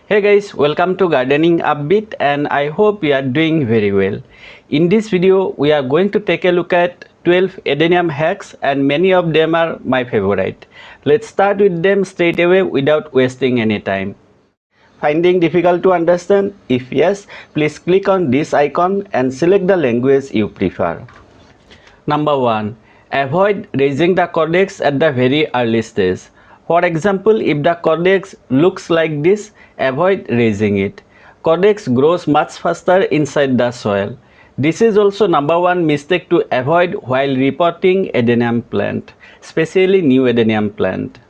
Hey guys, welcome to Gardening Upbeat and I hope you are doing very well. In this video, we are going to take a look at 12 Edenium hacks and many of them are my favorite. Let's start with them straight away without wasting any time. Finding difficult to understand? If yes, please click on this icon and select the language you prefer. Number 1. Avoid raising the cortex at the very early stage. For example, if the cortex looks like this, avoid raising it. Cortex grows much faster inside the soil. This is also number 1 mistake to avoid while repotting Edenium plant, especially new Edenium plant.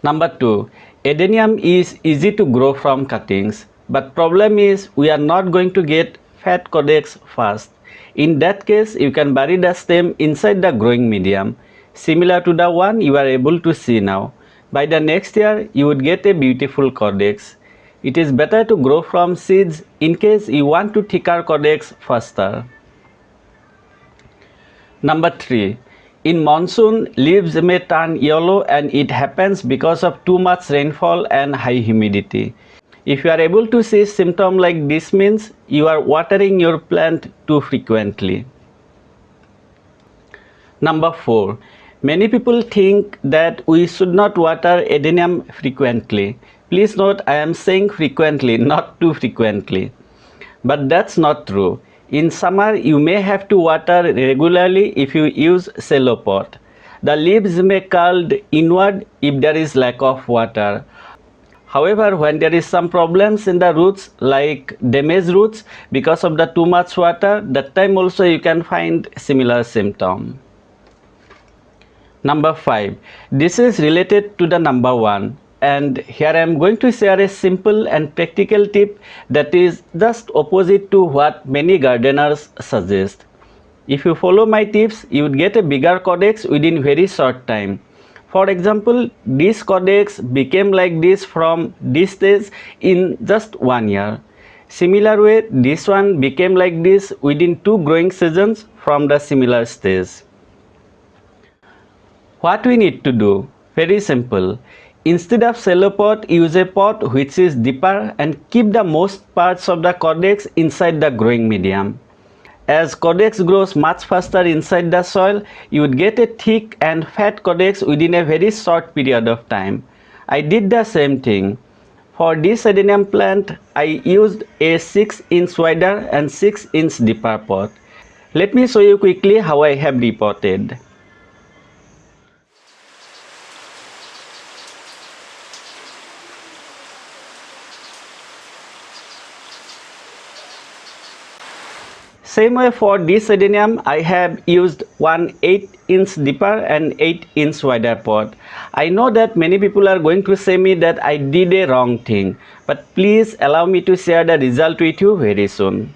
Number 2. Edenium is easy to grow from cuttings, but problem is we are not going to get fat cortex fast. In that case, you can bury the stem inside the growing medium, similar to the one you are able to see now. By the next year, you would get a beautiful cortex. It is better to grow from seeds in case you want to thicker cortex faster. Number 3. In monsoon, leaves may turn yellow and it happens because of too much rainfall and high humidity. If you are able to see symptoms like this means you are watering your plant too frequently. Number 4. Many people think that we should not water Edenium frequently. Please note I am saying frequently, not too frequently. But that's not true. In summer, you may have to water regularly if you use shallow pot. The leaves may curl inward if there is lack of water. However, when there is some problems in the roots like damaged roots because of the too much water, that time also you can find similar symptom. Number 5. This is related to the number 1. And here I am going to share a simple and practical tip that is just opposite to what many gardeners suggest. If you follow my tips, you would get a bigger cortex within very short time. For example, this cortex became like this from this stage in just 1 year. Similar way, this one became like this within 2 growing seasons from the similar stage. What we need to do? Very simple. Instead of shallow pot, use a pot which is deeper and keep the most parts of the cortex inside the growing medium. As cortex grows much faster inside the soil, you would get a thick and fat cortex within a very short period of time. I did the same thing. For this Edenium plant, I used a 6-inch wider and 6-inch deeper pot. Let me show you quickly how I have repotted. Same way for this Edenium, I have used one 8-inch deeper and 8-inch wider pot. I know that many people are going to say me that I did a wrong thing, but please allow me to share the result with you very soon.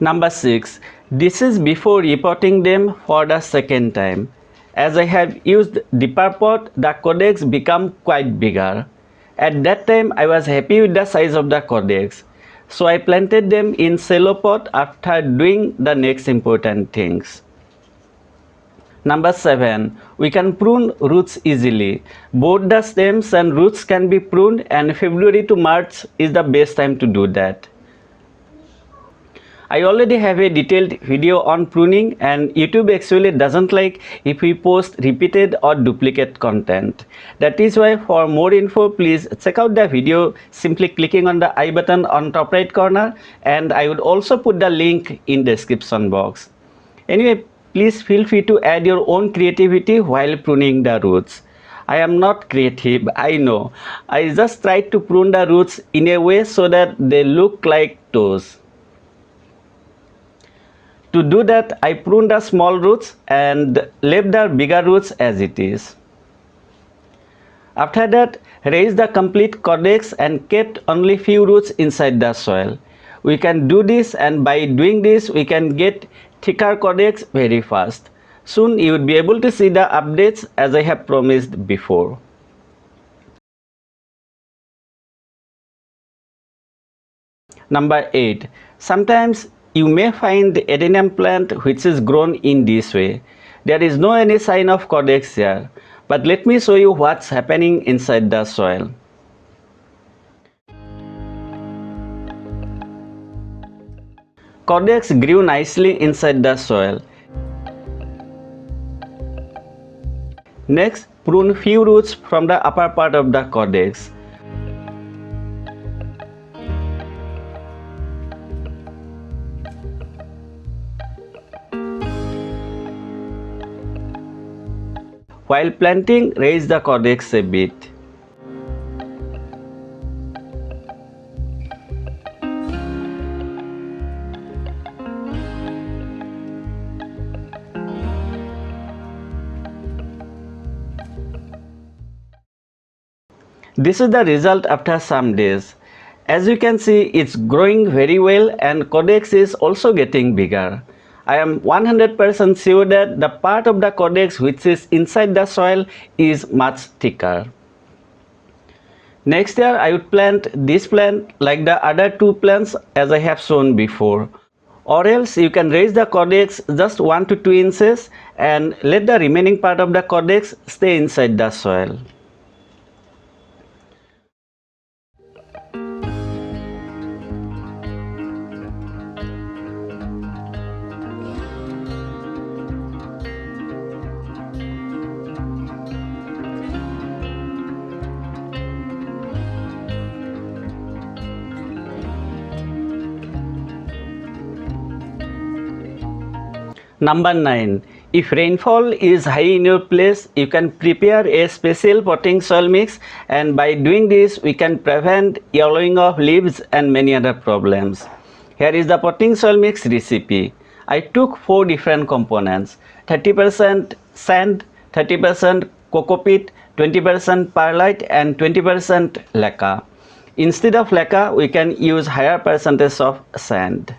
Number 6. This is before repotting them for the second time. As I have used deeper pot, the cortex become quite bigger. At that time, I was happy with the size of the cortex. So I planted them in shallow pot after doing the next important things. Number 7. We can prune roots easily. Both the stems and roots can be pruned and February to March is the best time to do that. I already have a detailed video on pruning and YouTube actually doesn't like if we post repeated or duplicate content. That is why for more info please check out the video simply clicking on the I button on top right corner, and I would also put the link in description box. Anyway, please feel free to add your own creativity while pruning the roots. I am not creative, I know. I just tried to prune the roots in a way so that they look like toes. To do that, I pruned the small roots and left the bigger roots as it is. After that, raised the complete cortex and kept only few roots inside the soil. We can do this, and by doing this, we can get thicker cortex very fast. Soon you will be able to see the updates as I have promised before. Number 8. Sometimes you may find the Edenium plant which is grown in this way. There is no any sign of cortex here. But let me show you what's happening inside the soil. Cordex grew nicely inside the soil. Next, prune few roots from the upper part of the cordex. While planting, raise the cordex a bit. This is the result after some days. As you can see, it's growing very well and cordex is also getting bigger. I am 100% sure that the part of the cordex which is inside the soil is much thicker. Next year I would plant this plant like the other two plants as I have shown before. Or else you can raise the cordex just 1 to 2 inches and let the remaining part of the cordex stay inside the soil. Number 9. If rainfall is high in your place, you can prepare a special potting soil mix, and by doing this we can prevent yellowing of leaves and many other problems. Here is the potting soil mix recipe. I took 4 different components: 30% sand, 30% cocopeat, 20% perlite and 20% leca. Instead of leca, we can use higher percentage of sand.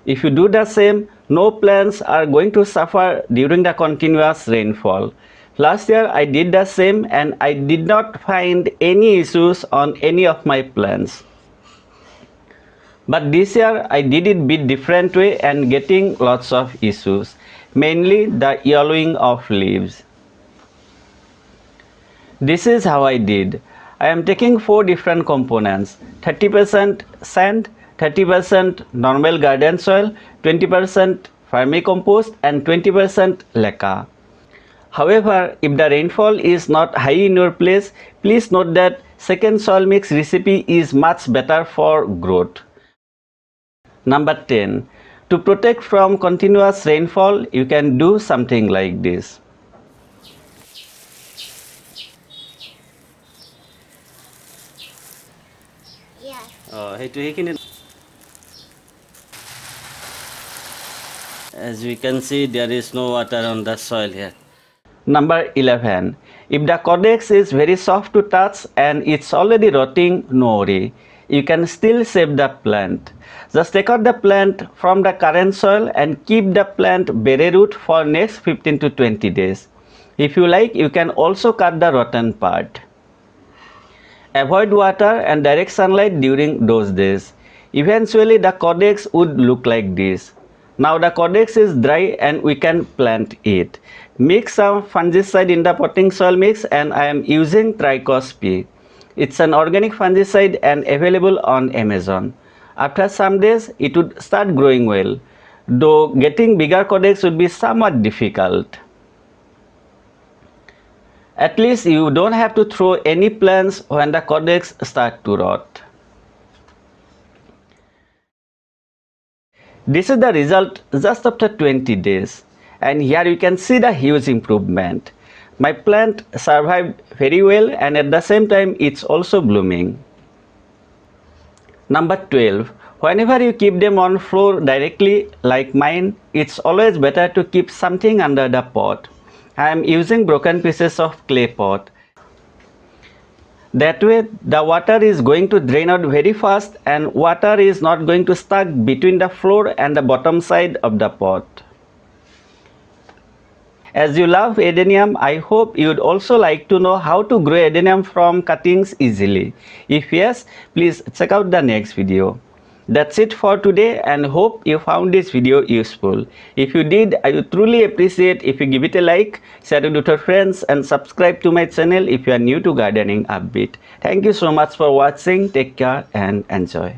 If you do the same, no plants are going to suffer during the continuous rainfall. Last year I did the same and I did not find any issues on any of my plants. But this year I did it bit different way and getting lots of issues, mainly the yellowing of leaves. This is how I did. I am taking 4 different components: 30% sand, 30% normal garden soil, 20% vermicompost and 20% leca. However, if the rainfall is not high in your place, please note that second soil mix recipe is much better for growth. Number 10. To protect from continuous rainfall, you can do something like this. As we can see, there is no water on the soil here. Number 11. If the cordex is very soft to touch and it's already rotting, no worry. You can still save the plant. Just take out the plant from the current soil and keep the plant bare root for next 15 to 20 days. If you like, you can also cut the rotten part. Avoid water and direct sunlight during those days. Eventually the cordex would look like this. Now the cordex is dry and we can plant it. Mix some fungicide in the potting soil mix and I am using Trichos P. It's an organic fungicide and available on Amazon. After some days it would start growing well, though getting bigger cordex would be somewhat difficult. At least you don't have to throw any plants when the cordex start to rot. This is the result just after 20 days, and here you can see the huge improvement. My plant survived very well and at the same time it's also blooming. Number 12. Whenever you keep them on floor directly like mine, it's always better to keep something under the pot. I am using broken pieces of clay pot. That way the water is going to drain out very fast and water is not going to stuck between the floor and the bottom side of the pot. As you love Adenium, I hope you would also like to know how to grow Adenium from cuttings easily. If yes, please check out the next video. That's it for today, and hope you found this video useful. If you did, I would truly appreciate if you give it a like, share it with your friends, and subscribe to my channel if you are new to Gardening Upbeat. Thank you so much for watching. Take care and enjoy.